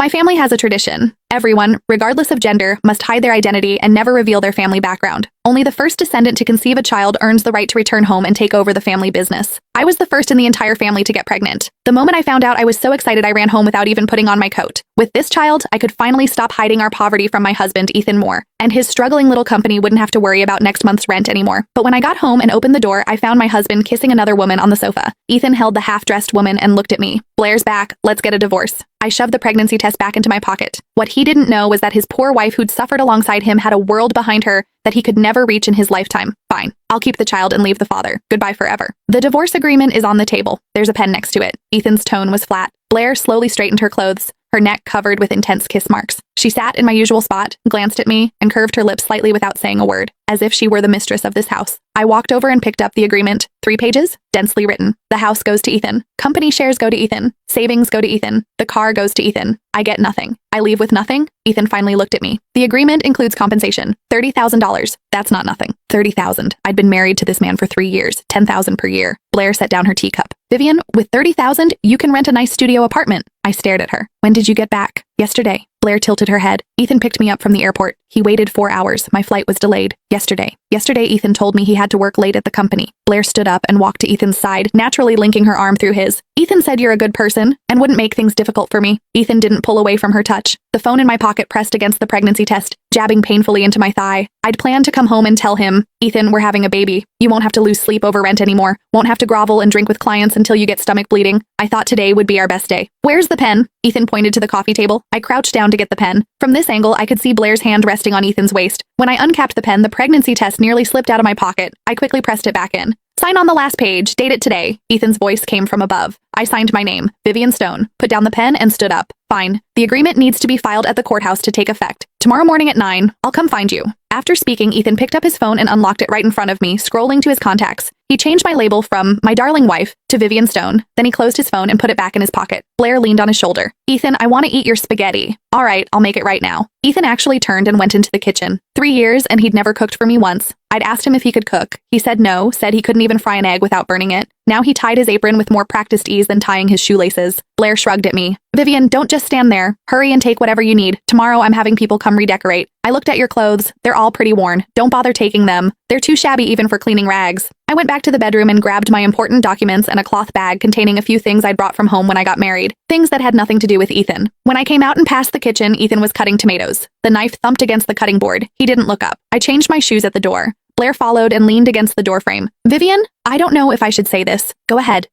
My family has a tradition. Everyone, regardless of gender, must hide their identity and never reveal their family background. Only the first descendant to conceive a child earns the right to return home and take over the family business. I was the first in the entire family to get pregnant. The moment I found out, I was so excited I ran home without even putting on my coat. With this child, I could finally stop hiding our poverty from my husband, Ethan Moore, and his struggling little company wouldn't have to worry about next month's rent anymore. But when I got home and opened the door, I found my husband kissing another woman on the sofa. Ethan held the half-dressed woman and looked at me. "Blair's back. Let's get a divorce." I shoved the pregnancy test back into my pocket. What he didn't know was that his poor wife who'd suffered alongside him had a world behind her that he could never reach in his lifetime. Fine. I'll keep the child and leave the father. Goodbye forever. The divorce agreement is on the table. There's a pen next to it. Ethan's tone was flat. Blair slowly straightened her clothes, her neck covered with intense kiss marks. She sat in my usual spot, glanced at me, and curved her lips slightly without saying a word, as if she were the mistress of this house. I walked over and picked up the agreement. 3 pages, densely written. The house goes to Ethan. Company shares go to Ethan. Savings go to Ethan. The car goes to Ethan. I get nothing. I leave with nothing? Ethan finally looked at me. The agreement includes compensation. $30,000. That's not nothing. $30,000. I'd been married to this man for 3 years. $10,000 per year. Blair set down her teacup. "Vivian, with $30,000, you can rent a nice studio apartment." I stared at her. "When did you get back?" "Yesterday." Blair tilted her head. "Ethan picked me up from the airport. He waited 4 hours. My flight was delayed. Yesterday. Yesterday, Ethan told me he had to work late at the company." Blair stood up and walked to Ethan's side, naturally linking her arm through his. "Ethan said you're a good person and wouldn't make things difficult for me." Ethan didn't pull away from her touch. The phone in my pocket pressed against the pregnancy test, jabbing painfully into my thigh. I'd planned to come home and tell him, "Ethan, we're having a baby. You won't have to lose sleep over rent anymore. Won't have to grovel and drink with clients until you get stomach bleeding." I thought today would be our best day. "Where's the pen?" Ethan pointed to the coffee table. I crouched down to get the pen. From this angle, I could see Blair's hand resting on Ethan's waist. When I uncapped the pen, the pregnancy test nearly slipped out of my pocket. I quickly pressed it back in. "Sign on the last page. Date it today." Ethan's voice came from above. I signed my name, Vivian Stone, put down the pen, and stood up. "Fine. The agreement needs to be filed at the courthouse to take effect. Tomorrow morning at 9, I'll come find you." After speaking, Ethan picked up his phone and unlocked it right in front of me, scrolling to his contacts. He changed my label from "My Darling Wife" to Vivian Stone. Then he closed his phone and put it back in his pocket. Blair leaned on his shoulder. "Ethan, I want to eat your spaghetti." "All right, I'll make it right now." Ethan actually turned and went into the kitchen. 3 years, and he'd never cooked for me once. I'd asked him if he could cook. He said no, said he couldn't even fry an egg without burning it. Now he tied his apron with more practiced ease than tying his shoelaces. Blair shrugged at me. "Vivian, don't just stand there. Hurry and take whatever you need. Tomorrow I'm having people come redecorate. I looked at your clothes. They're all pretty worn. Don't bother taking them. They're too shabby even for cleaning rags." I went back to the bedroom and grabbed my important documents and a cloth bag containing a few things I'd brought from home when I got married. Things that had nothing to do with Ethan. When I came out and passed the kitchen, Ethan was cutting tomatoes. The knife thumped against the cutting board. He didn't look up. I changed my shoes at the door. Blair followed and leaned against the doorframe. "Vivian, I don't know if I should say this." "Go ahead."